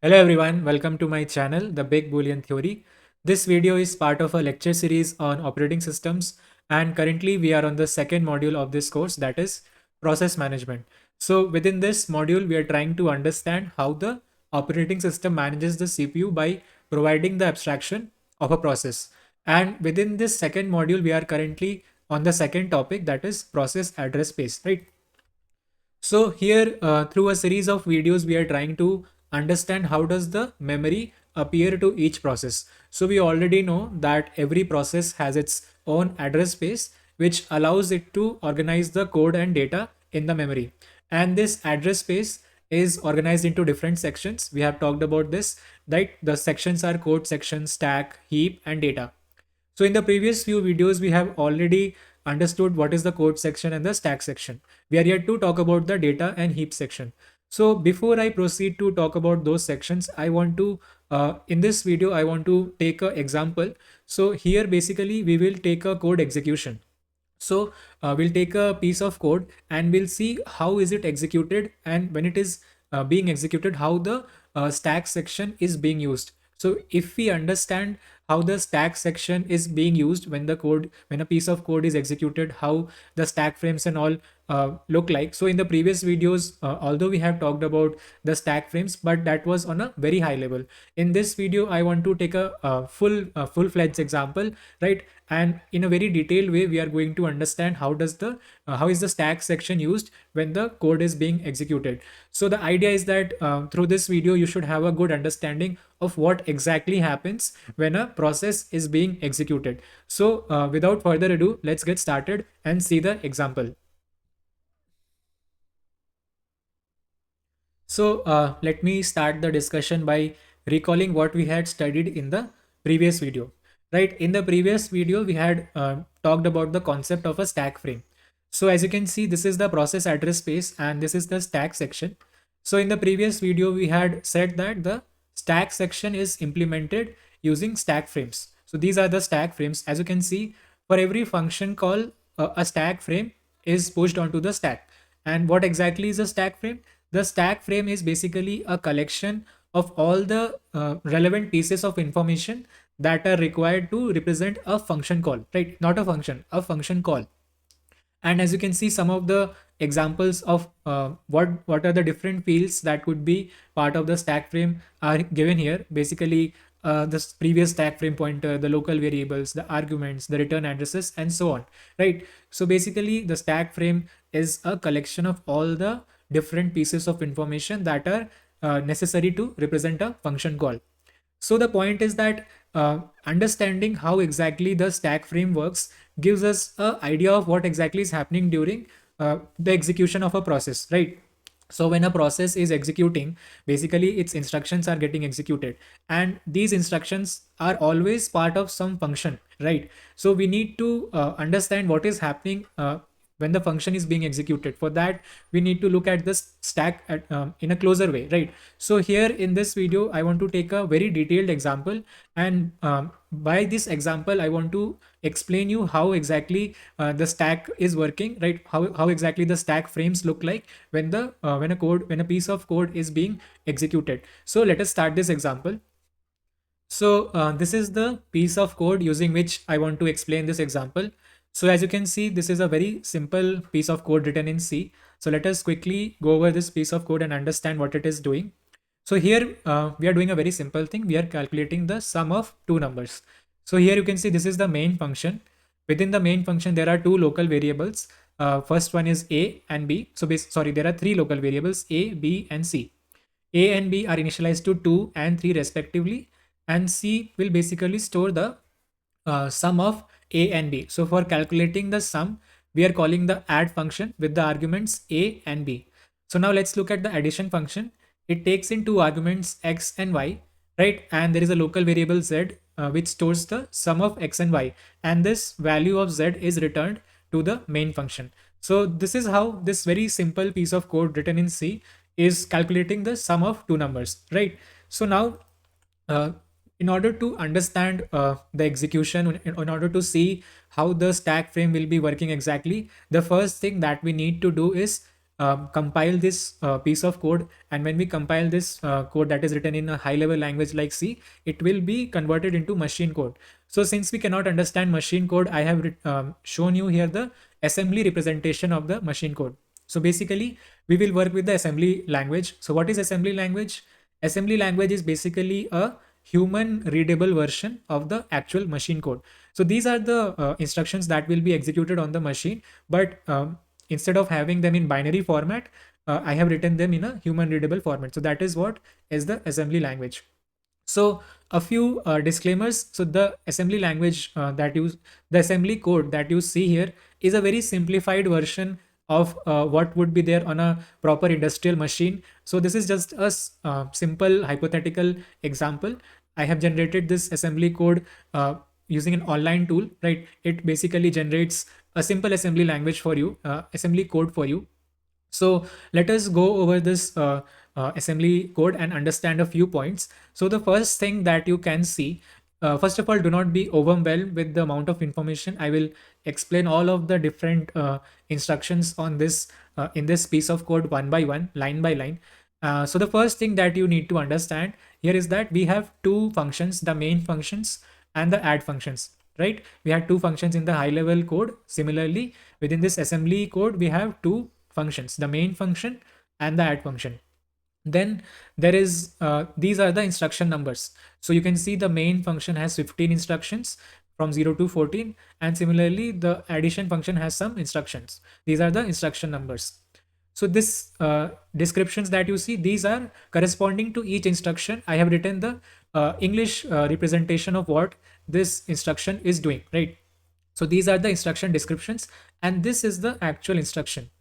Hello everyone, welcome to my channel, The Big Boolean Theory. This video is part of a lecture series on operating systems, and currently we are on the second module of this course, that is process management. So within this module, we are trying to understand how the operating system manages the CPU by providing the abstraction of a process. And within this second module, we are currently on the second topic, that is process address space, right? So here, through a series of videos, we are trying to understand how does the memory appear to each process. So we already know that every process has its own address space, which allows it to organize the code and data in the memory. And this address space is organized into different sections. We have talked about this, right? The sections are code section, stack, heap, and data. So in the previous few videos, we have already understood what is the code section and the stack section. We are yet to talk about the data and heap section. So before I proceed to talk about those sections, I want to, in this video, I want to take an example. So here basically we will take a code execution. So we'll take a piece of code and we'll see how is it executed, and when it is being executed, how the stack section is being used. So if we understand how the stack section is being used when a piece of code is executed, how the stack frames and all look like. So in the previous videos, although we have talked about the stack frames, but that was on a very high level. In this video, I want to take a full-fledged example, right? And in a very detailed way, we are going to understand how is the stack section used when the code is being executed. So the idea is that through this video, you should have a good understanding of what exactly happens when a process is being executed. So without further ado, let's get started and see the example. So let me start the discussion by recalling what we had studied in the previous video. Right, in the previous video, we had talked about the concept of a stack frame. So as you can see, this is the process address space and this is the stack section. So in the previous video, we had said that the stack section is implemented using stack frames. So these are the stack frames. As you can see, for every function call, a stack frame is pushed onto the stack. And what exactly is a stack frame? The stack frame is basically a collection of all the relevant pieces of information that are required to represent a function call, right? Not a function, a function call. And as you can see, some of the examples of what are the different fields that could be part of the stack frame are given here. Basically, the previous stack frame pointer, the local variables, the arguments, the return addresses, and so on, right? So basically, the stack frame is a collection of all the different pieces of information that are necessary to represent a function call. So the point is that understanding how exactly the stack frame works gives us an idea of what exactly is happening during the execution of a process, right? So when a process is executing, basically its instructions are getting executed, and these instructions are always part of some function, right? So we need to understand what is happening when the function is being executed. For that, we need to look at this stack in a closer way, right? So here in this video, I want to take a very detailed example, and by this example, I want to explain you how exactly the stack is working, right? How exactly the stack frames look like when a piece of code is being executed. So let us start this example. So this is the piece of code using which I want to explain this example. So as you can see, this is a very simple piece of code written in C. So let us quickly go over this piece of code and understand what it is doing. So here we are doing a very simple thing. We are calculating the sum of two numbers. So here you can see this is the main function. Within the main function, there are two local variables. First one is A and B. So sorry, there are three local variables A, B, and C. A and B are initialized to 2 and 3 respectively, and C will basically store the sum of A and B. So for calculating the sum, we are calling the add function with the arguments A and B. So now let's look at the addition function. It takes in two arguments X and Y, right? And there is a local variable Z which stores the sum of X and Y. And this value of Z is returned to the main function. So this is how this very simple piece of code written in C is calculating the sum of two numbers, right? So now, uh, in order to understand the execution, in order to see how the stack frame will be working exactly, the first thing that we need to do is compile this piece of code, and when we compile this code that is written in a high level language like C, it will be converted into machine code. So since we cannot understand machine code, I have shown you here the assembly representation of the machine code. So basically, we will work with the assembly language. So what is assembly language? Assembly language is basically a human readable version of the actual machine code. So these are the instructions that will be executed on the machine, but instead of having them in binary format, I have written them in a human readable format. So that is what is the assembly language. So a few disclaimers. So the assembly language the assembly code that you see here is a very simplified version of what would be there on a proper industrial machine. So this is just a simple hypothetical example. I have generated this assembly code using an online tool, right? It basically generates a simple assembly language for you, assembly code for you. So let us go over this assembly code and understand a few points. So the first thing that you can see, first of all, do not be overwhelmed with the amount of information. I will explain all of the different instructions on this in this piece of code one by one, line by line. So the first thing that you need to understand here is that we have two functions, the main functions and the add functions, right? We had two functions in the high level code. Similarly, within this assembly code, we have two functions, the main function and the add function. Then there is these are the instruction numbers. So you can see the main function has 15 instructions from 0 to 14, and similarly the addition function has some instructions. These are the instruction numbers. So this descriptions that you see, these are corresponding to each instruction. I have written the English representation of what this instruction is doing, right? So these are the instruction descriptions, and this is the actual instruction.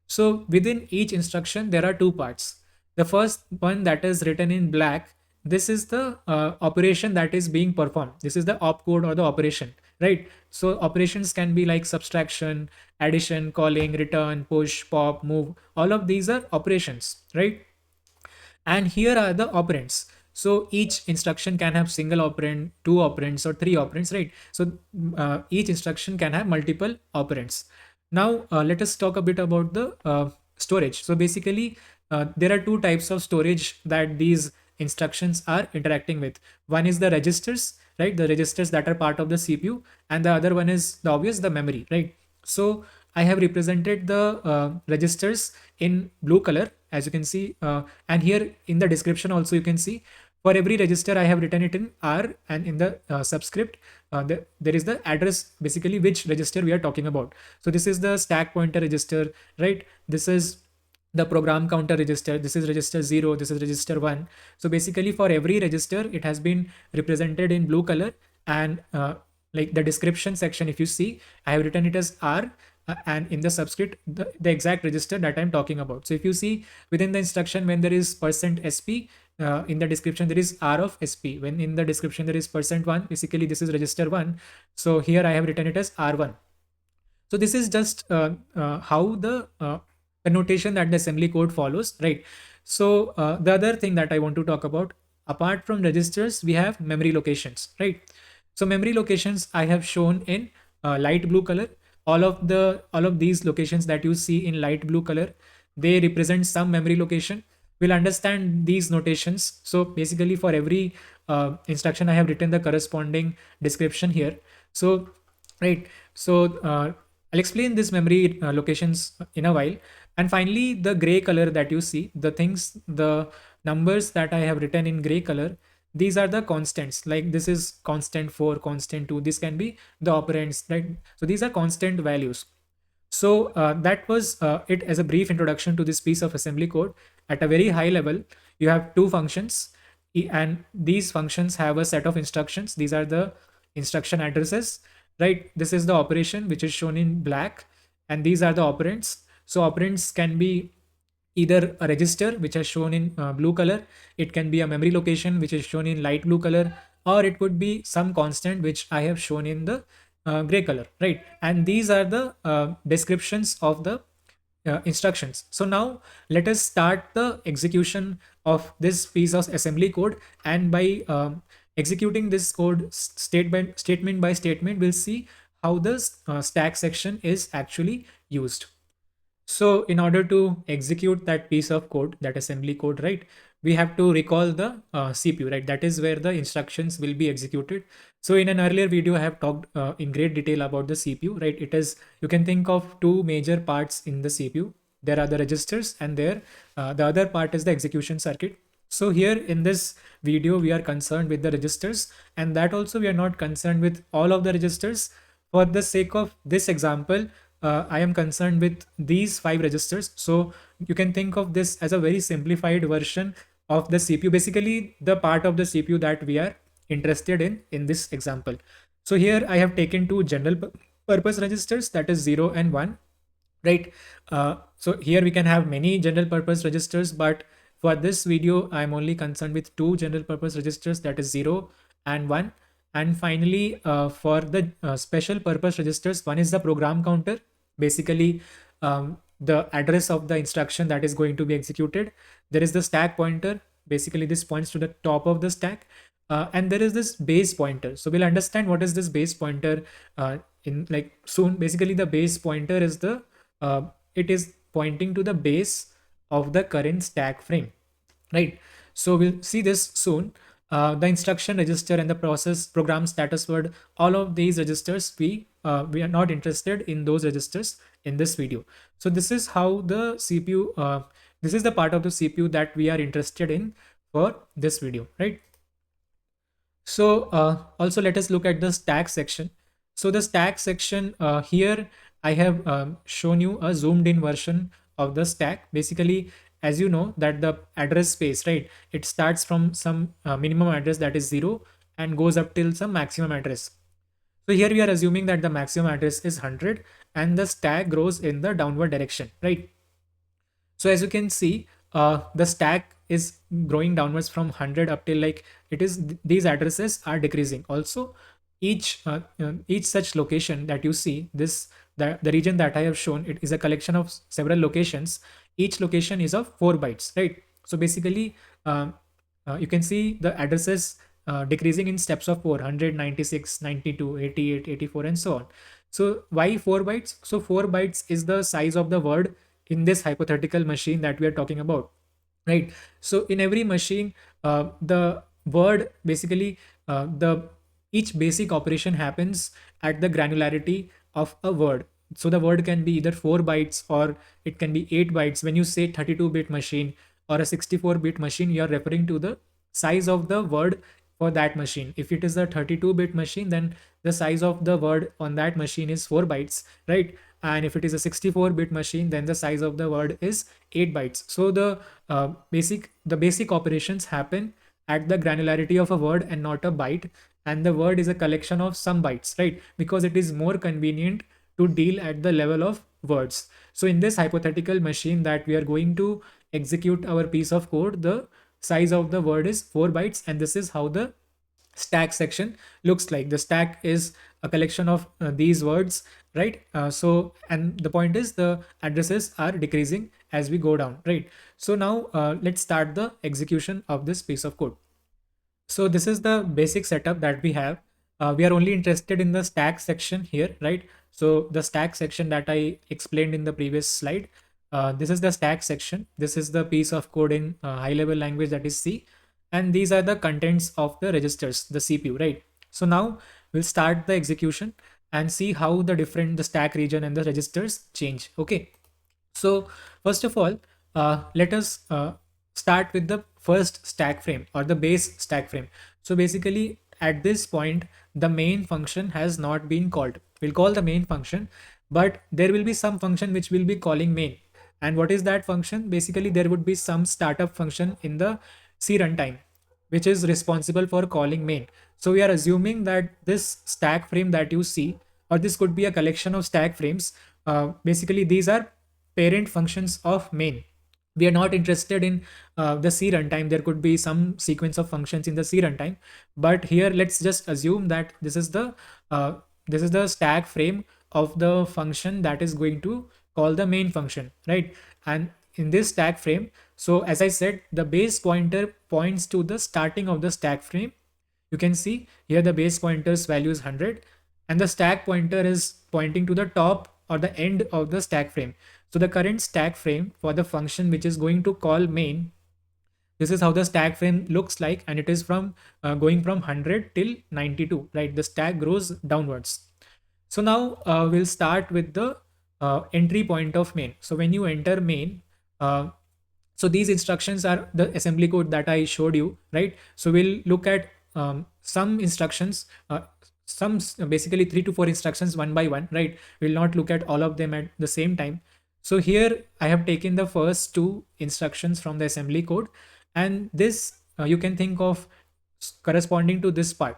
So within each instruction, there are two parts. The first one that is written in black, this is the operation that is being performed. This is the opcode or the operation, right? So operations can be like subtraction, addition, calling, return, push, pop, move. All of these are operations, right? And here are the operands. So each instruction can have single operand, two operands, or three operands, right? So each instruction can have multiple operands. Now let us talk a bit about the storage. So basically, there are two types of storage that these instructions are interacting with. One is the registers, right? The registers that are part of the CPU, and the other one is the obvious, the memory, right? So I have represented the registers in blue color, as you can see, and here in the description also you can see for every register I have written it in R, and in the subscript there is the address, basically which register we are talking about. So this is the stack pointer register, right? This is the program counter register, this is register 0, this is register 1. So basically for every register it has been represented in blue color, and like the description section, if you see, I have written it as R, and in the subscript the exact register that I'm talking about. So if you see within the instruction, when there is %sp, in the description there is R of sp. When in the description there is %1, basically this is register 1. So here I have written it as R1. So this is just how the notation that the assembly code follows, right? So the other thing that I want to talk about, apart from registers, we have memory locations, right? So memory locations I have shown in light blue color. All of these locations that you see in light blue color, they represent some memory location. We'll understand these notations. So basically for every instruction I have written the corresponding description here. So right, so I'll explain this memory locations in a while. And finally, the gray color that you see, the numbers that I have written in gray color, these are the constants. Like this is constant 4, constant 2. This can be the operands, right? So these are constant values. So that was it as a brief introduction to this piece of assembly code. At a very high level, you have two functions, and these functions have a set of instructions. These are the instruction addresses, right? This is the operation which is shown in black, and these are the operands. So operands can be either a register which is shown in blue color, it can be a memory location which is shown in light blue color, or it could be some constant which I have shown in the gray color, right? And these are the descriptions of the instructions. So now let us start the execution of this piece of assembly code, and by executing this code statement by statement, we'll see how the stack section is actually used. So in order to execute that piece of code, that assembly code, right, we have to recall the CPU, right? That is where the instructions will be executed. So in an earlier video, I have talked in great detail about the CPU, right? It is, you can think of two major parts in the CPU. There are the registers, and the other part is the execution circuit. So here in this video, we are concerned with the registers, and that also we are not concerned with all of the registers. For the sake of this example, I am concerned with these 5 registers. So you can think of this as a very simplified version of the CPU, basically the part of the CPU that we are interested in this example. So here I have taken two general purpose registers, that is 0 and 1, right? So here we can have many general purpose registers, but for this video I'm only concerned with two general purpose registers, that is 0 and 1. And finally, for the special purpose registers, one is the program counter, basically the address of the instruction that is going to be executed. There is the stack pointer, basically this points to the top of the stack. And there is this base pointer. So we'll understand what is this base pointer in like soon. Basically the base pointer is it is pointing to the base of the current stack frame, right? So we'll see this soon. The instruction register and the process program status word, all of these registers, we are not interested in those registers in this video. So this is how the CPU, this is the part of the CPU that we are interested in for this video, right? So also let us look at the stack section. So the stack section, here I have shown you a zoomed in version of the stack. Basically, as you know that the address space, right, it starts from some minimum address, that is 0, and goes up till some maximum address. So here we are assuming that the maximum address is 100 and the stack grows in the downward direction, right? So as you can see, the stack is growing downwards from 100 up till like it is, these addresses are decreasing. Also, each such location that you see, this the region that I have shown, it is a collection of several locations. Each location is of 4 bytes, right? So basically, you can see the addresses decreasing in steps of 4, 100, 96, 92, 88, 84, and so on. So why 4 bytes? So 4 bytes is the size of the word in this hypothetical machine that we are talking about, right? So in every machine, the word basically, the each basic operation happens at the granularity of a word. So the word can be either 4 bytes or it can be 8 bytes. When you say 32-bit machine or a 64-bit machine, you are referring to the size of the word for that machine. If it is a 32-bit machine, then the size of the word on that machine is 4 bytes, right? And if it is a 64-bit machine, then the size of the word is 8 bytes. So the basic operations happen at the granularity of a word and not a byte, and the word is a collection of some bytes, right? Because it is more convenient to deal at the level of words. So in this hypothetical machine that we are going to execute our piece of code, the size of the word is 4 bytes, and this is how the stack section looks like. The stack is a collection of these words, right? So and the point is the addresses are decreasing as we go down, right? So now let's start the execution of this piece of code. So this is the basic setup that we have. We are only interested in the stack section here, right? So the stack section that I explained in the previous slide, this is the stack section. This is the piece of code in high level language, that is C. And these are the contents of the registers, the CPU, right? So now we'll start the execution and see how the stack region and the registers change. Okay. So first of all, let us start with the first stack frame or the base stack frame. So basically at this point, the main function has not been called. We'll call the main function, but there will be some function which will be calling main. And what is that function? Basically, there would be some startup function in the C runtime, which is responsible for calling main. So we are assuming that this stack frame that you see, or this could be a collection of stack frames. Basically, these are parent functions of main. We are not interested in the C runtime. There could be some sequence of functions in the C runtime, but here let's just assume that this is the stack frame of the function that is going to call the main function, right? And in this stack frame, so as I said, the base pointer points to the starting of the stack frame. You can see here the base pointer's value is 100, and the stack pointer is pointing to the top or the end of the stack frame. So the current stack frame for the function which is going to call main, this is how the stack frame looks like, and it is from going from 100 till 92, right? The stack grows downwards. So now we'll start with the entry point of main. So when you enter main, uh, so these instructions are the assembly code that I showed you, right? So we'll look at some instructions, basically 3 to 4 instructions one by one, right? We'll not look at all of them at the same time. So here I have taken the first 2 instructions from the assembly code, and this you can think of corresponding to this part.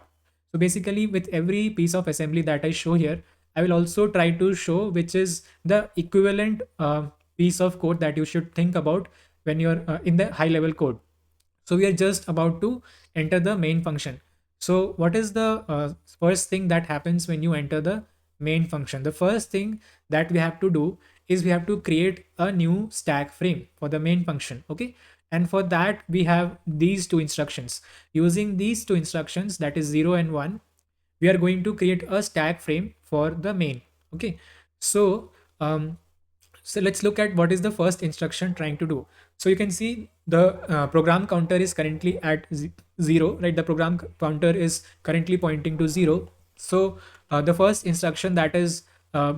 So basically, with every piece of assembly that I show here, I will also try to show which is the equivalent piece of code that you should think about when you're in the high level code. So we are just about to enter the main function. So what is the first thing that happens when you enter the main function? The first thing that we have to do is we have to create a new stack frame for the main function. Okay. And for that, we have these 2 instructions. Using these 2 instructions, that is 0 and 1, we are going to create a stack frame for the main. Okay. So um, so let's look at what is the first instruction trying to do. So you can see the program counter is currently at 0, right? The program counter is currently pointing to 0. So the first instruction that is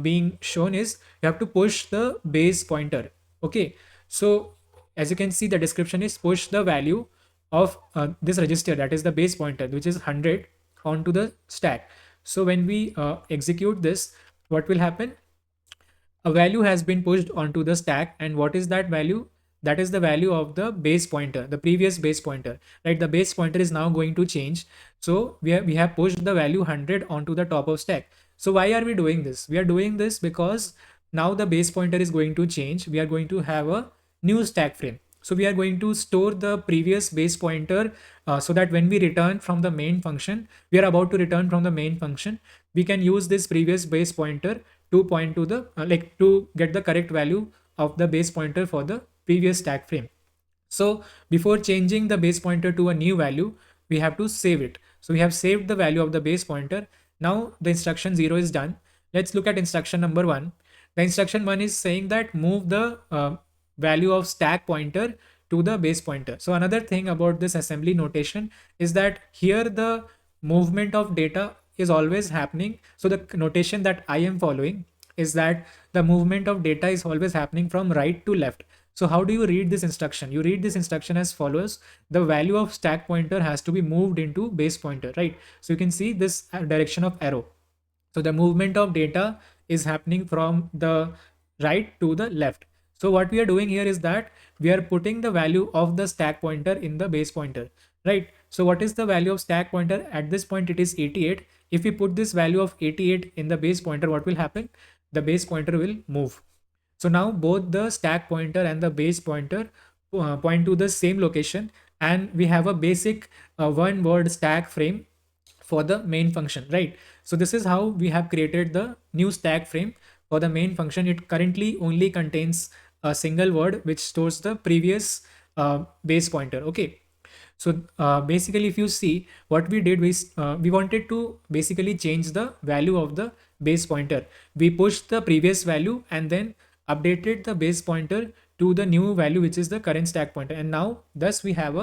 being shown is you have to push the base pointer. Okay. So as you can see, the description is push the value of this register, that is the base pointer, which is 100, onto the stack. So when we execute this, what will happen? A value has been pushed onto the stack, and what is that value? That is the value of the base pointer, the previous base pointer, right? The base pointer is now going to change. So we have pushed the value 100 onto the top of stack. So why are we doing this? We are doing this because now the base pointer is going to change. We are going to have a new stack frame. So we are going to store the previous base pointer, so that when we return from the main function, we are about to return from the main function, we can use this previous base pointer to point to the to get the correct value of the base pointer for the previous stack frame. So before changing the base pointer to a new value, we have to save it. So we have saved the value of the base pointer. Now the instruction 0 is done. Let's look at instruction number 1. The instruction 1 is saying that move the value of stack pointer to the base pointer. So another thing about this assembly notation is that here the movement of data is always happening. So the notation that I am following is that the movement of data is always happening from right to left. So how do you read this instruction? You read this instruction as follows. The value of stack pointer has to be moved into base pointer, right? So you can see this direction of arrow. So the movement of data is happening from the right to the left. So what we are doing here is that we are putting the value of the stack pointer in the base pointer, right? So what is the value of stack pointer? At this point, it is 88. If we put this value of 88 in the base pointer, what will happen? The base pointer will move. So now both the stack pointer and the base pointer point to the same location, and we have a basic one word stack frame for the main function, right? So this is how we have created the new stack frame for the main function. It currently only contains a single word which stores the previous base pointer. Okay. So basically, if you see what we did, we wanted to basically change the value of the base pointer. We pushed the previous value and then updated the base pointer to the new value, which is the current stack pointer. And now thus we have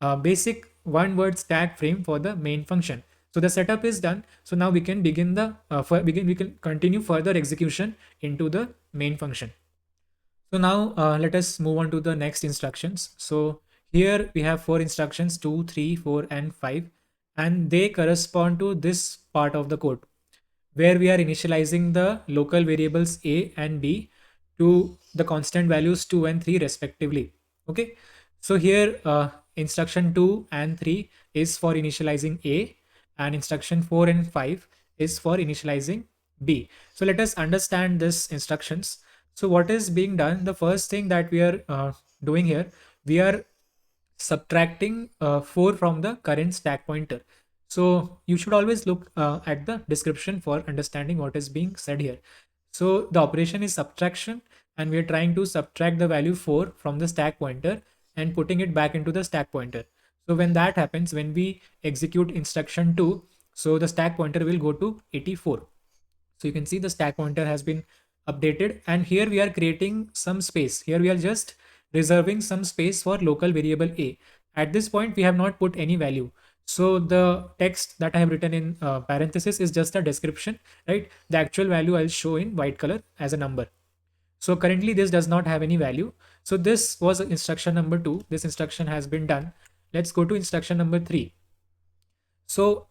a basic one word stack frame for the main function. So the setup is done. So now we can begin the we can continue further execution into the main function. So now let us move on to the next instructions. So here we have 4 instructions, 2, 3, 4, and 5, and they correspond to this part of the code where we are initializing the local variables a and b to the constant values 2 and 3 respectively. Okay. So here instruction 2 and 3 is for initializing a, and instruction 4 and 5 is for initializing b. So let us understand this instructions. So what is being done? The first thing that we are doing here, we are subtracting 4 from the current stack pointer. So you should always look at the description for understanding what is being said here. So the operation is subtraction, and we are trying to subtract the value 4 from the stack pointer and putting it back into the stack pointer. So when that happens, when we execute instruction 2, so the stack pointer will go to 84. So you can see the stack pointer has been updated, and here we are creating some space. Here we are just reserving some space for local variable a. At this point we have not put any value, so the text that I have written in parenthesis is just a description, right? The actual value I'll show in white color as a number. So currently this does not have any value. So this was instruction number 2. This instruction has been done. Let's go to instruction number 3. So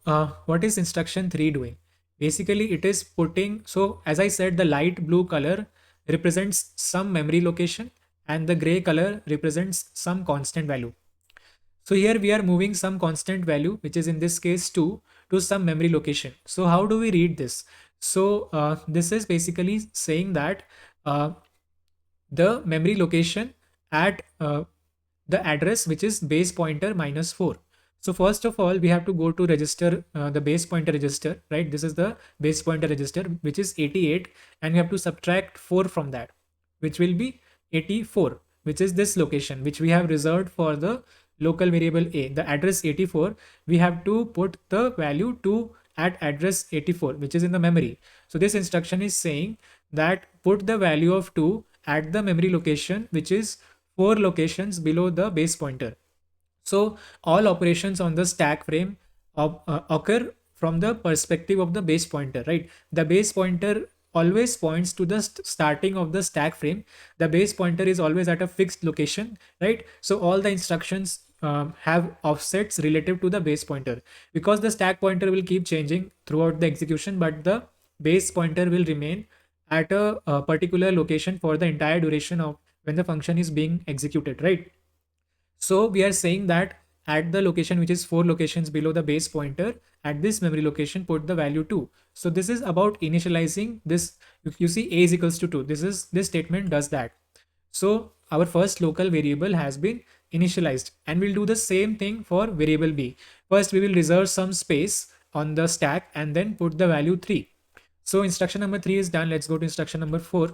what is instruction 3 doing? Basically it is putting, so as I said, the light blue color represents some memory location and the gray color represents some constant value. So here we are moving some constant value, which is in this case 2, to some memory location. So how do we read this? So this is basically saying that uh, the memory location at the address which is base pointer minus 4. So first of all, we have to go to register the base pointer register, right? This is the base pointer register, which is 88, and we have to subtract 4 from that, which will be 84, which is this location, which we have reserved for the local variable a. The address 84, we have to put the value 2 at address 84, which is in the memory. So this instruction is saying that put the value of 2 at the memory location, which is 4 locations below the base pointer. So all operations on the stack frame occur from the perspective of the base pointer, right? The base pointer always points to the starting of the stack frame. The base pointer is always at a fixed location, right? So all the instructions have offsets relative to the base pointer, because the stack pointer will keep changing throughout the execution, but the base pointer will remain at a particular location for the entire duration of when the function is being executed, right? So we are saying that at the location which is 4 locations below the base pointer, at this memory location put the value 2. So this is about initializing this. You see a is equals to 2. This statement does that. So our first local variable has been initialized, and we'll do the same thing for variable b. First we will reserve some space on the stack and then put the value 3. So instruction number 3 is done. Let's go to instruction number 4.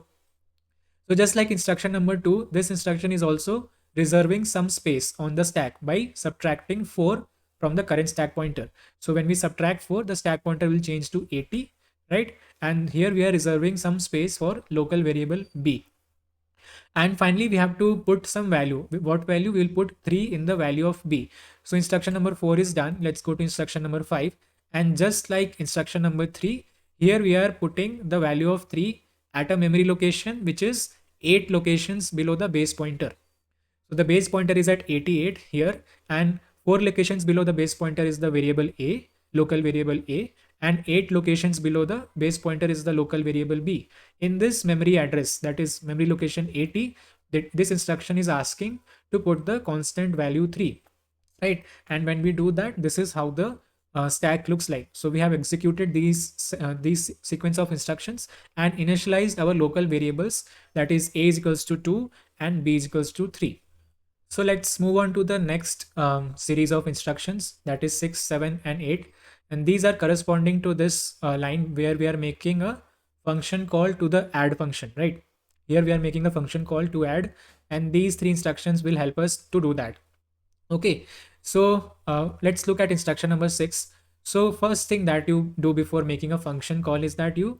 So just like instruction number 2, this instruction is also reserving some space on the stack by subtracting 4 from the current stack pointer. So when we subtract 4, the stack pointer will change to 80, right? And here we are reserving some space for local variable b. And finally, we have to put some value. What value? We will put 3 in the value of b. So instruction number 4 is done. Let's go to instruction number 5. And just like instruction number 3, here we are putting the value of 3 at a memory location, which is 8 locations below the base pointer. So the base pointer is at 88 here, and 4 locations below the base pointer is the variable a, local variable a, and 8 locations below the base pointer is the local variable b. In this memory address, that is memory location 80, this instruction is asking to put the constant value 3, right? And when we do that, this is how the stack looks like. So we have executed these sequence of instructions and initialized our local variables, that is a is equals to 2 and b is equals to 3. So let's move on to the next series of instructions, that is 6, 7, and 8. And these are corresponding to this line where we are making a function call to the add function, right? Here we are making a function call to add, and these 3 instructions will help us to do that. Okay, so let's look at instruction number 6. So first thing that you do before making a function call is that you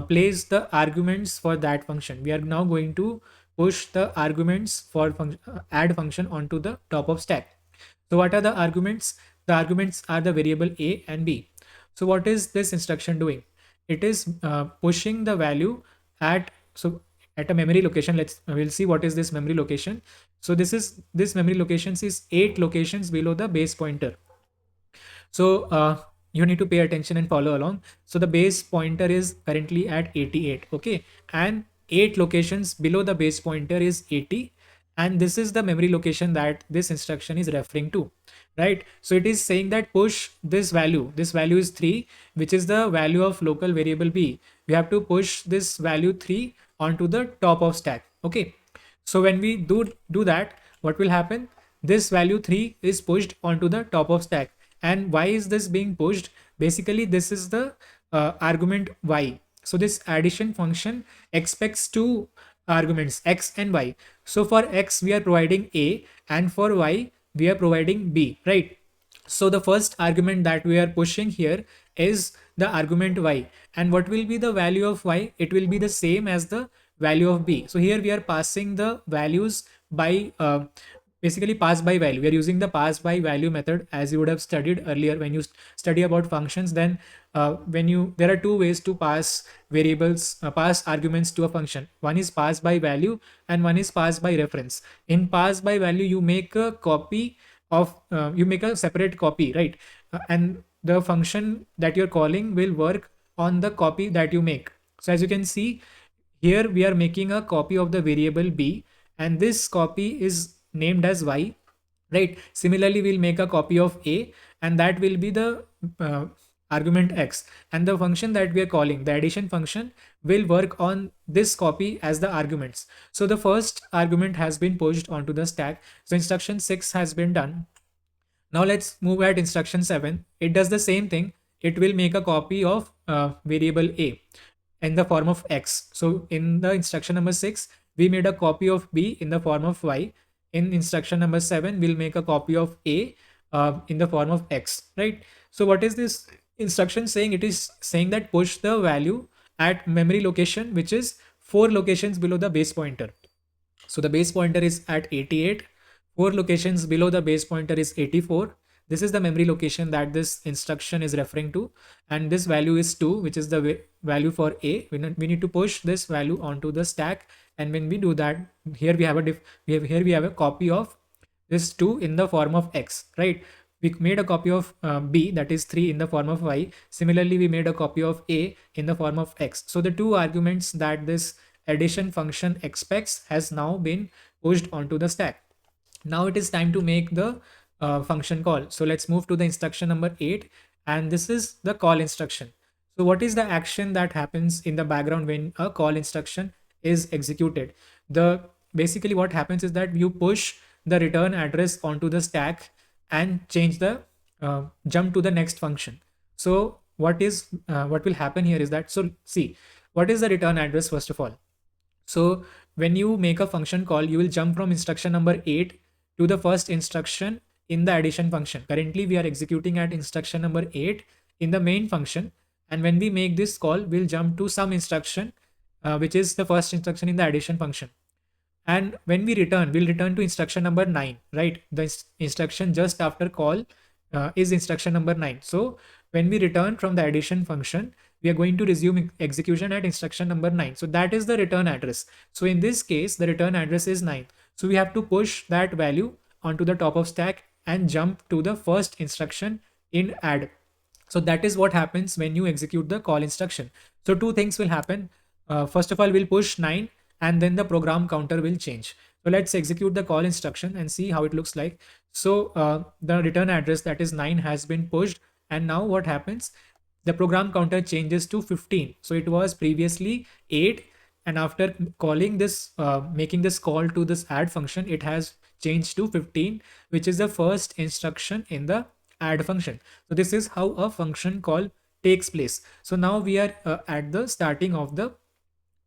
place the arguments for that function. We are now going to push the arguments for add function onto the top of stack. So what are the arguments? The arguments are the variable a and b. So what is this instruction doing? It is pushing the value at a memory location. We'll see what is this memory location. So this memory locations is 8 locations below the base pointer. So you need to pay attention and follow along. So the base pointer is currently at 88, okay, and 8 locations below the base pointer is 80, and this is the memory location that this instruction is referring to, right? So it is saying that push this value is 3, which is the value of local variable b. We have to push this value 3 onto the top of stack, okay? So when we do that, what will happen? This value 3 is pushed onto the top of stack. And why is this being pushed? Basically this is the argument y. So this addition function expects 2 arguments, x and y. So for x we are providing a, and for y we are providing b, right? So the first argument that we are pushing here is the argument y. And what will be the value of y? It will be the same as the value of b. So here we are passing the values by basically pass by value. We are using the pass by value method, as you would have studied earlier when you study about functions. Then when you there are two ways to pass variables, pass arguments to a function. One is pass by value and one is pass by reference. In pass by value, you make a copy of you make a separate copy, right? And the function that you're calling will work on the copy that you make. So as you can see here, we are making a copy of the variable b, and this copy is named as y, right? Similarly, we'll make a copy of a, and that will be the argument x, and the function that we are calling, the addition function, will work on this copy as the arguments. So the first argument has been pushed onto the stack. So instruction 6 has been done. Now let's move at instruction 7. It does the same thing. It will make a copy of variable a in the form of x. So in the instruction number 6, we made a copy of b in the form of y. In instruction number 7, we'll make a copy of a in the form of x, right? So what is this instruction saying? It is saying that push the value at memory location, which is 4 locations below the base pointer. So the base pointer is at 88. 4 locations below the base pointer is 84. This is the memory location that this instruction is referring to, and this value is 2, which is the value for a. We need to push this value onto the stack, and when we do that, here we have a copy of this 2 in the form of x, right? We made a copy of b, that is 3, in the form of y. Similarly, we made a copy of a in the form of x. So the two arguments that this addition function expects has now been pushed onto the stack. Now it is time to make the function call. So let's move to the instruction number 8, and this is the call instruction. So what is the action that happens in the background when a call instruction is executed? Basically what happens is that you push the return address onto the stack and change the jump to the next function. So what will happen here is that, so see, what is the return address first of all? So when you make a function call, you will jump from instruction number 8 to the first instruction in the addition function. Currently we are executing at instruction number 8 in the main function, and when we make this call, we'll jump to some instruction which is the first instruction in the addition function. And when we'll return to instruction number 9, right? The instruction just after call is instruction number 9. So when we return from the addition function, we are going to resume execution at instruction number 9. So that is the return address. So in this case, the return address is 9. So we have to push that value onto the top of stack and jump to the first instruction in add. So that is what happens when you execute the call instruction. So two things will happen. First of all, we'll push 9, and then the program counter will change. So let's execute the call instruction and see how it looks like. So the return address, that is 9, has been pushed, and now what happens? The program counter changes to 15. So it was previously 8, and after calling this, making this call to this add function, it has changed to 15, which is the first instruction in the add function. So this is how a function call takes place. So now we are at the starting of the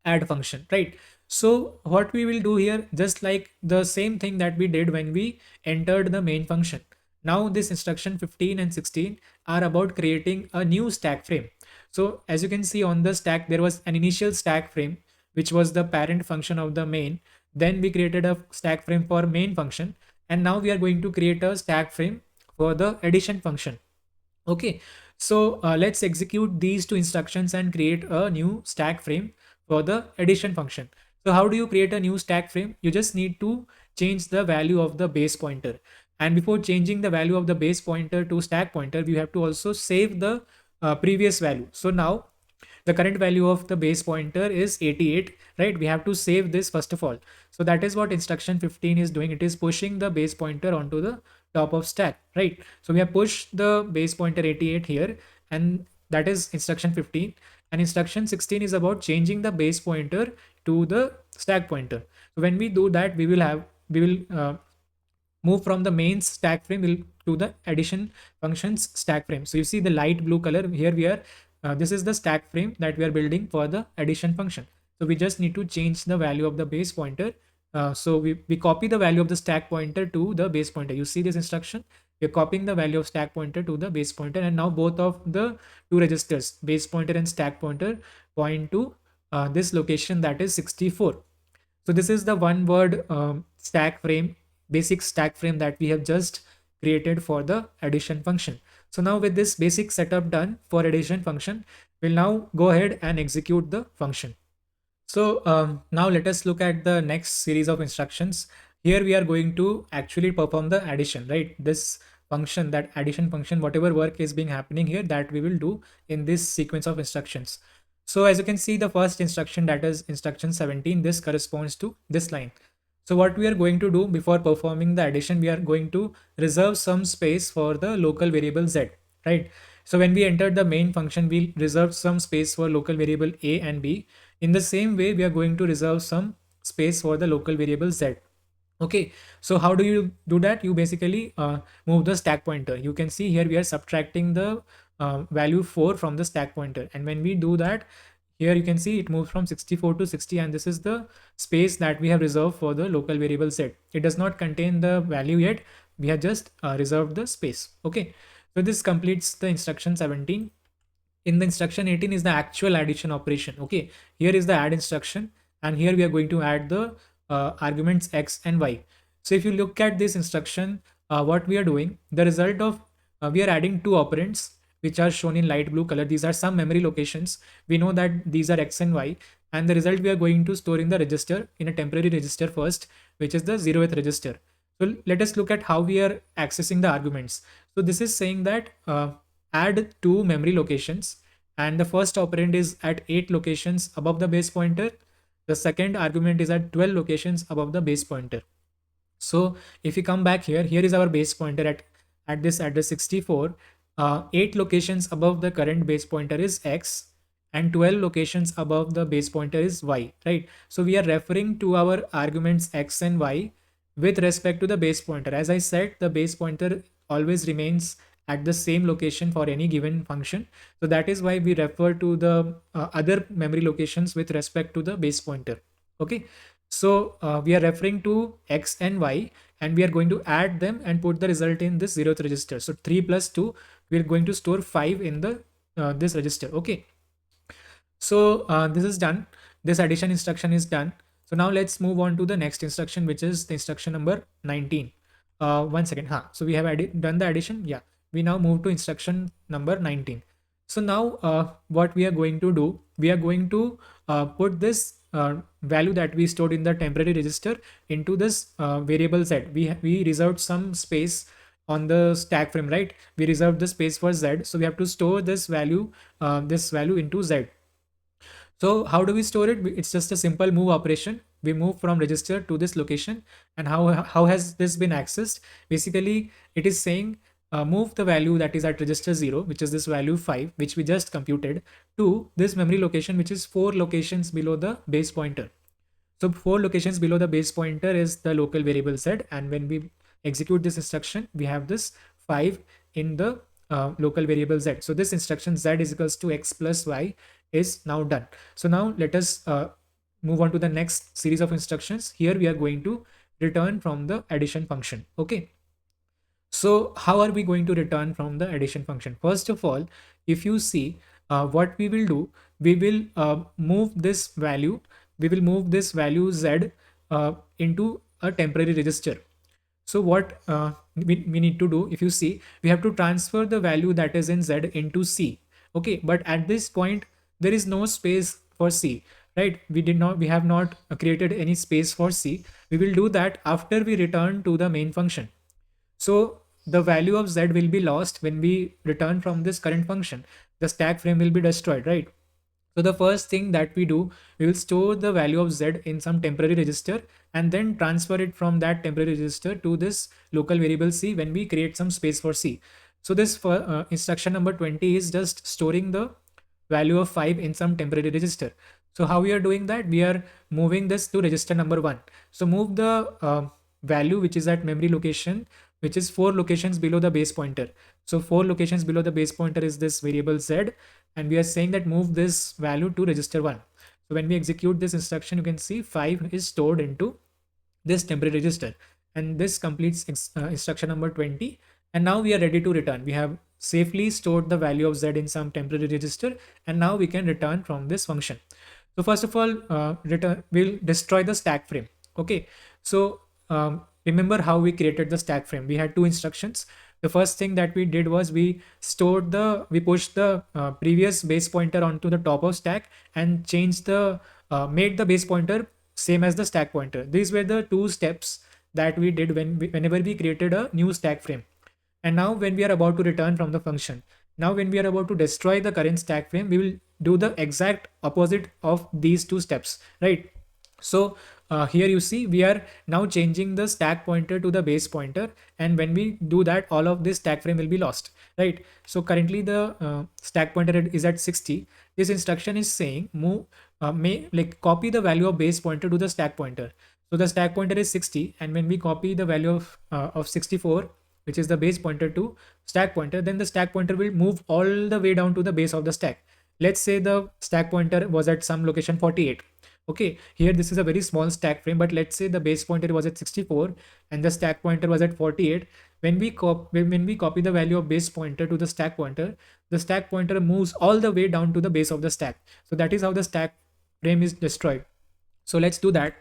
add function, right? So what we will do here, just like the same thing that we did when we entered the main function. Now this instruction 15 and 16 are about creating a new stack frame. So as you can see on the stack, there was an initial stack frame, which was the parent function of the main. Then we created a stack frame for main function, and now we are going to create a stack frame for the addition function. Okay, so let's execute these two instructions and create a new stack frame for the addition function. So how do you create a new stack frame? You just need to change the value of the base pointer. And before changing the value of the base pointer to stack pointer, we have to also save the previous value. So now the current value of the base pointer is 88, right? We have to save this first of all. So that is what instruction 15 is doing. It is pushing the base pointer onto the top of stack, right? So we have pushed the base pointer 88 here, and that is instruction 15. And instruction 16 is about changing the base pointer to the stack pointer. So when we do that, we will move from the main stack frame to the addition functions stack frame. So you see the light blue color here. We are this is the stack frame that we are building for the addition function. So we just need to change the value of the base pointer. So we copy the value of the stack pointer to the base pointer. You see this instruction, We're copying the value of stack pointer to the base pointer, and now both of the two registers, base pointer and stack pointer, point to this location, that is 64. So this is the one word stack frame, basic stack frame that we have just created for the addition function. So now with this basic setup done for addition function, we'll now go ahead and execute the function. So now let us look at the next series of instructions. Here we are going to actually perform the addition, right? This function, that addition function, whatever work is being happening here, that we will do in this sequence of instructions. So as you can see, the first instruction, that is instruction 17, this corresponds to this line. So what we are going to do before performing the addition, we are going to reserve some space for the local variable z, right? So when we entered the main function, we reserved some space for local variable a and b. In the same way, we are going to reserve some space for the local variable z. Okay, so how do you do that? You basically move the stack pointer. You can see here we are subtracting the value 4 from the stack pointer, and when we do that, here you can see it moves from 64 to 60, and this is the space that we have reserved for the local variable z. It does not contain the value yet. We have just reserved the space. Okay, so this completes the instruction 17. In the instruction 18 is the actual addition operation. Okay, here is the add instruction, and here we are going to add the arguments x and y. So if you look at this instruction, what we are doing, the result of we are adding two operands which are shown in light blue color. These are some memory locations. We know that these are x and y, and the result we are going to store in the register, in a temporary register first, which is the 0th register. So let us look at how we are accessing the arguments. So this is saying that add two memory locations, and the first operand is at 8 locations above the base pointer. The second argument is at 12 locations above the base pointer. So if you come back here, here is our base pointer at this address 64. 8 locations above the current base pointer is x, and 12 locations above the base pointer is y, right? So we are referring to our arguments x and y with respect to the base pointer. As I said, the base pointer always remains at the same location for any given function. So that is why we refer to the other memory locations with respect to the base pointer. Okay, so we are referring to x and y, and we are going to add them and put the result in this 0th register. So 3 plus 2, we are going to store 5 in the this register. Okay, so this is done. This addition instruction is done. So now let's move on to the next instruction, which is the instruction number 19. One second. So we have done the addition. Yeah, we now move to instruction number 19. So now what we are going to do, we are going to put this value that we stored in the temporary register into this variable z. We reserved some space on the stack frame, right? We reserved the space for z, so we have to store this value into z. So how do we store it? It's just a simple move operation. We move from register to this location. And how has this been accessed? Basically, it is saying move the value that is at register 0, which is this value 5, which we just computed, to this memory location, which is 4 locations below the base pointer. So 4 locations below the base pointer is the local variable z. And when we execute this instruction, we have this 5 in the local variable z. So this instruction z is equals to x plus y is now done. So now let us move on to the next series of instructions. Here we are going to return from the addition function. Okay, so how are we going to return from the addition function? First of all, if you see what we will do, we will move this value z into a temporary register. So what we need to do, if you see, we have to transfer the value that is in z into c. Okay, but at this point there is no space for c, right? We have not created any space for c. We will do that after we return to the main function. So the value of z will be lost when we return from this current function. The stack frame will be destroyed, right? So the first thing that we do, we will store the value of z in some temporary register and then transfer it from that temporary register to this local variable c when we create some space for c. So this instruction number 20 is just storing the value of 5 in some temporary register. So how we are doing that? We are moving this to register number 1. So move the value which is at memory location, which is 4 locations below the base pointer. So 4 locations below the base pointer is this variable z, and we are saying that move this value to register 1. So when we execute this instruction, you can see 5 is stored into this temporary register, and this completes instruction number 20. and now we are ready to return. We have safely stored the value of z in some temporary register, and now we can return from this function. So first of all, we'll destroy the stack frame. Okay, so remember how we created the stack frame. We had two instructions. The first thing that we did was we pushed the previous base pointer onto the top of stack and changed the made the base pointer same as the stack pointer. These were the two steps that we did whenever we created a new stack frame. And now when we are about to return from the function, now when we are about to destroy the current stack frame, we will do the exact opposite of these two steps, right? So here you see we are now changing the stack pointer to the base pointer, and when we do that, all of this stack frame will be lost, right? So currently the stack pointer is at 60. This instruction is saying move may like copy the value of base pointer to the stack pointer. So the stack pointer is 60, and when we copy the value of 64, which is the base pointer, to stack pointer, then the stack pointer will move all the way down to the base of the stack. Let's say the stack pointer was at some location 48. Okay, here this is a very small stack frame, but let's say the base pointer was at 64 and the stack pointer was at 48. When we copy the value of base pointer to the stack pointer moves all the way down to the base of the stack. So that is how the stack frame is destroyed. So let's do that.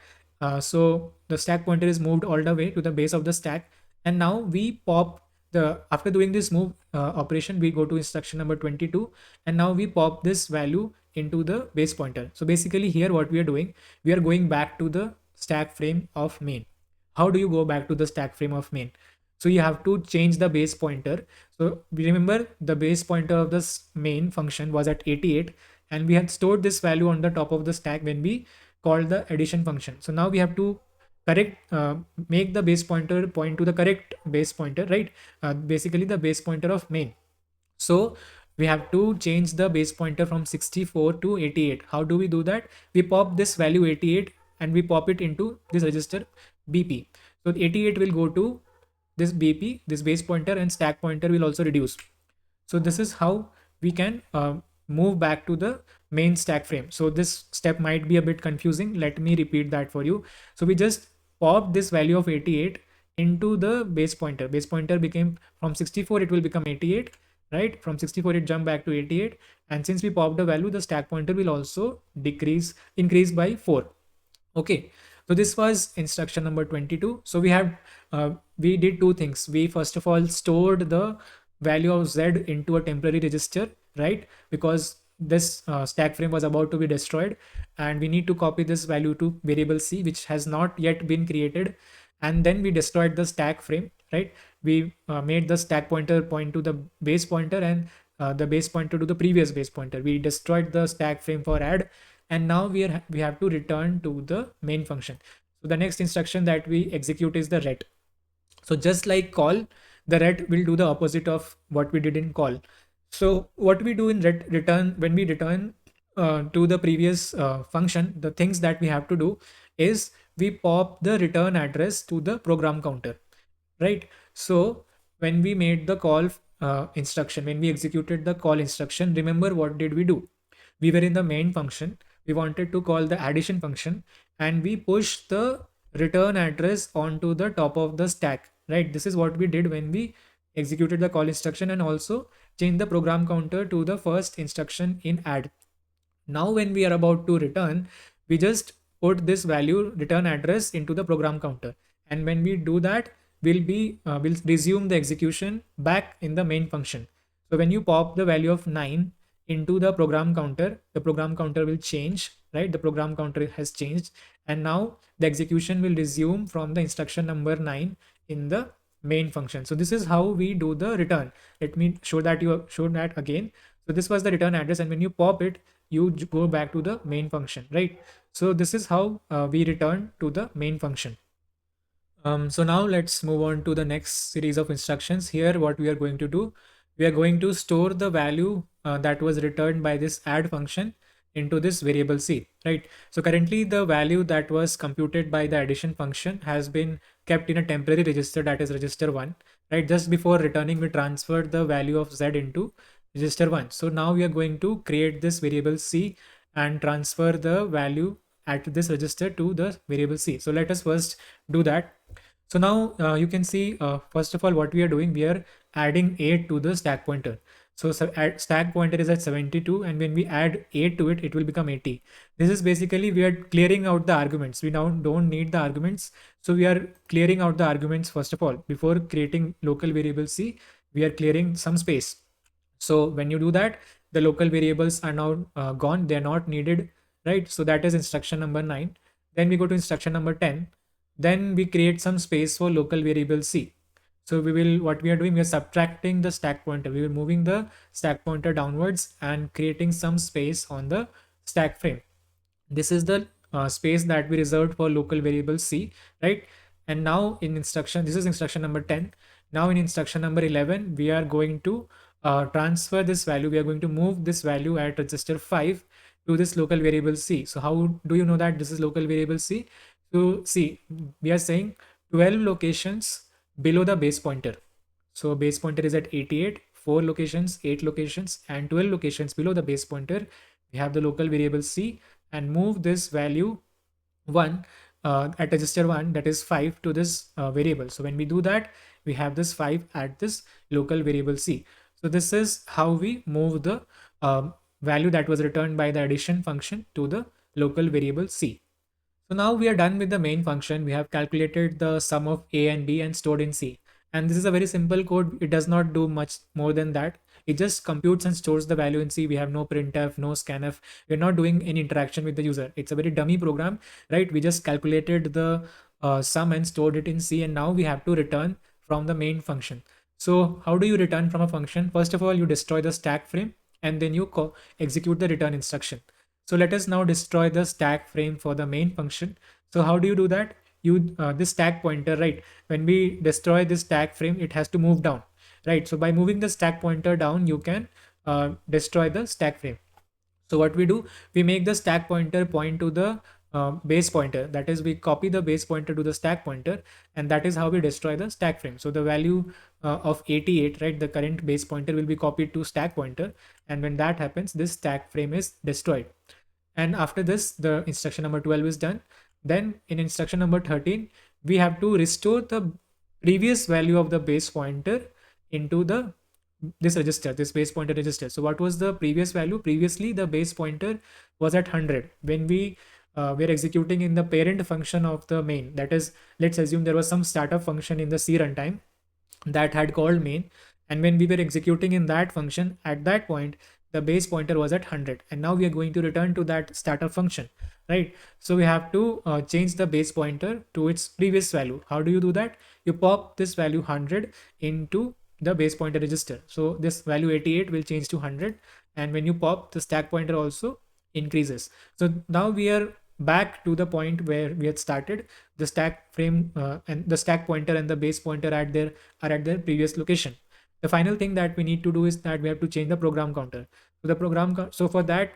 So the stack pointer is moved all the way to the base of the stack, and now we pop the after doing this move operation, we go to instruction number 22, and now we pop this value into the base pointer. So basically here what we are doing, we are going back to the stack frame of main. How do you go back to the stack frame of main? So you have to change the base pointer. So we remember the base pointer of this main function was at 88, and we had stored this value on the top of the stack when we called the addition function. So now we have to make the base pointer point to the correct base pointer, right? Basically the base pointer of main. So we have to change the base pointer from 64 to 88. How do we do that? We pop this value 88 and we pop it into this register BP. So 88 will go to this BP, this base pointer, and stack pointer will also reduce. So this is how we can move back to the main stack frame. So this step might be a bit confusing. Let me repeat that for you. So we just pop this value of 88 into the base pointer. Base pointer became from 64, it will become 88, right? From 64 it jumped back to 88, and since we popped the value, the stack pointer will also increase by 4. Okay, so this was instruction number 22. So we did two things. We first of all stored the value of z into a temporary register, right? Because this stack frame was about to be destroyed, and we need to copy this value to variable c, which has not yet been created. And then we destroyed the stack frame, right? We made the stack pointer point to the base pointer, and the base pointer to the previous base pointer. We destroyed the stack frame for add, and now we have to return to the main function. So the next instruction that we execute is the ret. So just like call, the ret will do the opposite of what we did in call. So what we do in return, when we return to the previous function, the things that we have to do is we pop the return address to the program counter, right? So when we made the call instruction, when we executed the call instruction, remember what did we do? We were in the main function. We wanted to call the addition function, and we pushed the return address onto the top of the stack, right? This is what we did when we executed the call instruction, and also change the program counter to the first instruction in add. Now when we are about to return, we just put this value return address into the program counter, and when we do that, we'll resume the execution back in the main function. So when you pop the value of 9 into the program counter, the program counter will change, right? The program counter has changed, and now the execution will resume from the instruction number 9 in the main function. So this is how we do the return. Let me show that again. So this was the return address, and when you pop it, you go back to the main function, right? So this is how we return to the main function. So now let's move on to the next series of instructions. Here what we are going to do, we are going to store the value that was returned by this add function into this variable c, right? So currently the value that was computed by the addition function has been kept in a temporary register, that is register 1, right? Just before returning, we transferred the value of z into register 1. So now we are going to create this variable c and transfer the value at this register to the variable c. So let us first do that. So now you can see, first of all, what we are doing, we are adding 8 to the stack pointer. So stack pointer is at 72, and when we add 8 to it, it will become 80. This is basically we are clearing out the arguments. We now don't need the arguments. So we are clearing out the arguments first of all. Before creating local variable C, we are clearing some space. So when you do that, the local variables are now gone. They're not needed, right? So that is instruction number 9. Then we go to instruction number 10. Then we create some space for local variable C. So what we are doing, we are subtracting the stack pointer. We are moving the stack pointer downwards and creating some space on the stack frame. This is the space that we reserved for local variable C, right? And now in instruction, this is instruction number 10. Now in instruction number 11, we are going to transfer this value. We are going to move this value at register 5 to this local variable C. So how do you know that this is local variable C? So see, we are saying 12 locations below the base pointer. So base pointer is at 88, 4 locations, 8 locations, and 12 locations below the base pointer. We have the local variable C, and move this value 1 at register 1, that is 5, to this variable. So when we do that, we have this 5 at this local variable C. So this is how we move the value that was returned by the addition function to the local variable C. So now we are done with the main function. We have calculated the sum of A and B and stored in C. And this is a very simple code. It does not do much more than that. It just computes and stores the value in C. We have no printf, no scanf. We're not doing any interaction with the user. It's a very dummy program, right? We just calculated the sum and stored it in C, and now we have to return from the main function. So how do you return from a function? First of all, you destroy the stack frame, and then you execute the return instruction. So let us now destroy the stack frame for the main function. So how do you do that? You this stack pointer, right? When we destroy this stack frame, it has to move down, right? So by moving the stack pointer down, you can destroy the stack frame. So what we do, we make the stack pointer point to the base pointer. That is, we copy the base pointer to the stack pointer, and that is how we destroy the stack frame. So the value of 88, right, the current base pointer will be copied to stack pointer, and when that happens, this stack frame is destroyed. And after this, the instruction number 12 is done. Then in instruction number 13, we have to restore the previous value of the base pointer into this register, this base pointer register. So what was the previous value? Previously, the base pointer was at 100 when we were executing in the parent function of the main. That is, let's assume there was some startup function in the C runtime that had called main, and when we were executing in that function, at that point the base pointer was at 100, and now we are going to return to that startup function, right? So we have to change the base pointer to its previous value. How do you do that? You pop this value 100 into the base pointer register. So this value 88 will change to 100, and when you pop, the stack pointer also increases. So now we are back to the point where we had started. The stack frame and the stack pointer and the base pointer are at their previous location. The final thing that we need to do is that we have to change the program counter. So for that,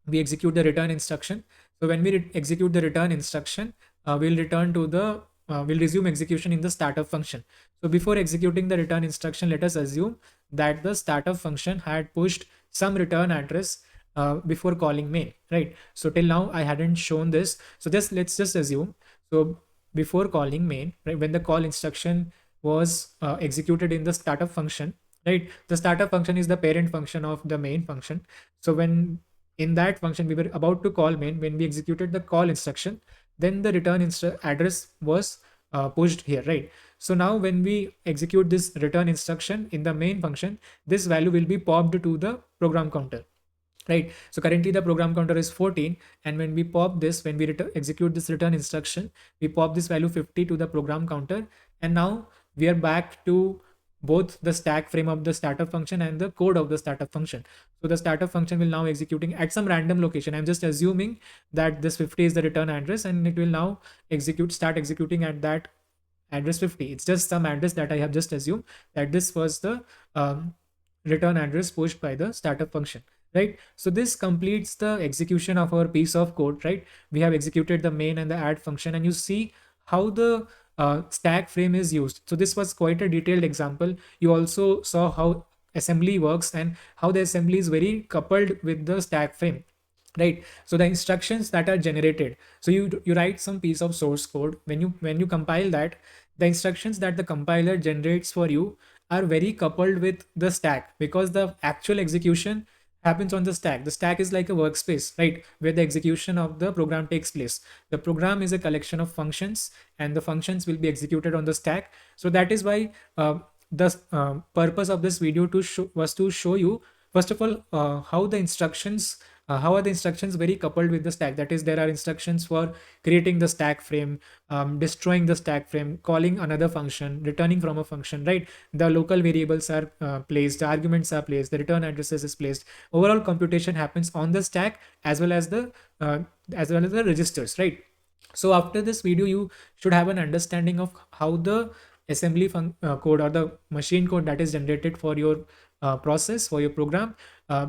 we execute the return instruction. So when we execute the return instruction, we'll resume execution in the startup function. So before executing the return instruction, let us assume that the startup function had pushed some return address before calling main, right? So till now I hadn't shown this. So let's just assume. So before calling main, right, when the call instruction was executed in the startup function, right? The startup function is the parent function of the main function. So when in that function we were about to call main, when we executed the call instruction, then the return address was pushed here, right? So now when we execute this return instruction in the main function, this value will be popped to the program counter, right? So currently the program counter is 14, and when we pop this, when we execute this return instruction, we pop this value 50 to the program counter, and now we are back to both the stack frame of the startup function and the code of the startup function. So the startup function will now executing at some random location. I'm just assuming that this 50 is the return address, and it will now start executing at that address 50. It's just some address that I have just assumed that this was the return address pushed by the startup function, right? So this completes the execution of our piece of code, right? We have executed the main and the add function, and you see how the stack frame is used. So this was quite a detailed example. You also saw how assembly works and how the assembly is very coupled with the stack frame. right? So the instructions that are generated, so you write some piece of source code. When you compile that, the instructions that the compiler generates for you are very coupled with the stack, because the actual execution happens on the stack. The stack is like a workspace, right, where the execution of the program takes place. The program is a collection of functions, and the functions will be executed on the stack. So that is why the purpose of this video was to show you, first of all, how are the instructions very coupled with the stack. That is, there are instructions for creating the stack frame, destroying the stack frame, calling another function, returning from a function, right? The local variables are placed, the arguments are placed, the return addresses is placed. Overall computation happens on the stack, as well as uh, the registers, right? So after this video, you should have an understanding of how the code, or the machine code that is generated for your process, for your program,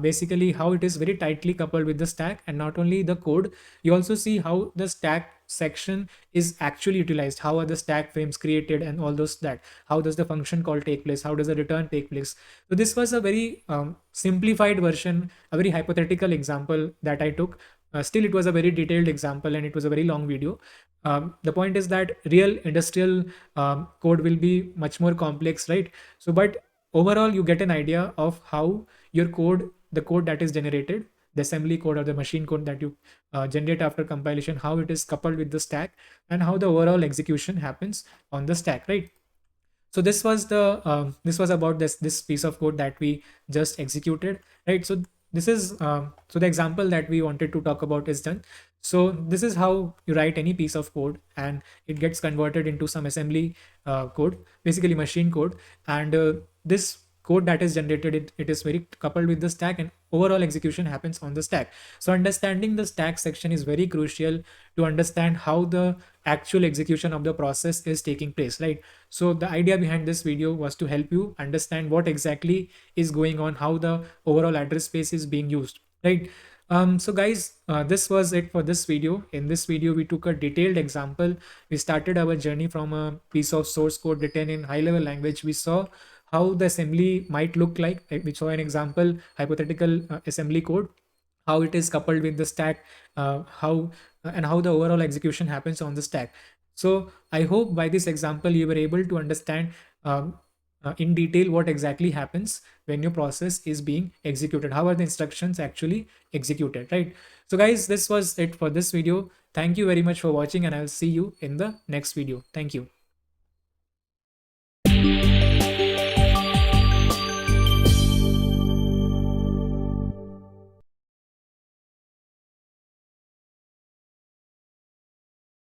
basically how it is very tightly coupled with the stack. And not only the code, you also see how the stack section is actually utilized, how are the stack frames created, and all those, that how does the function call take place, how does the return take place. So this was a very simplified version, a very hypothetical example that I took. Still, it was a very detailed example, and it was a very long video. The point is that real industrial code will be much more complex, right? So but overall, you get an idea of how your code, the code that is generated, the assembly code or the machine code that you generate after compilation, how it is coupled with the stack, and how the overall execution happens on the stack, right? So this was about this piece of code that we just executed, right? So this is so the example that we wanted to talk about is done. So this is how you write any piece of code, and it gets converted into some assembly code, basically machine code. And this code that is generated, it is very coupled with the stack, and overall execution happens on the stack. So understanding the stack section is very crucial to understand how the actual execution of the process is taking place, right? So the idea behind this video was to help you understand what exactly is going on, how the overall address space is being used, right? So guys, this was it for this video. In this video, we took a detailed example. We started our journey from a piece of source code written in high level language. We saw how the assembly might look like. We saw an example, hypothetical assembly code, how it is coupled with the stack, how and how the overall execution happens on the stack. So I hope by this example you were able to understand in detail what exactly happens when your process is being executed, how are the instructions actually executed, right? So guys, this was it for this video. Thank you very much for watching, and I'll see you in the next video. Thank you.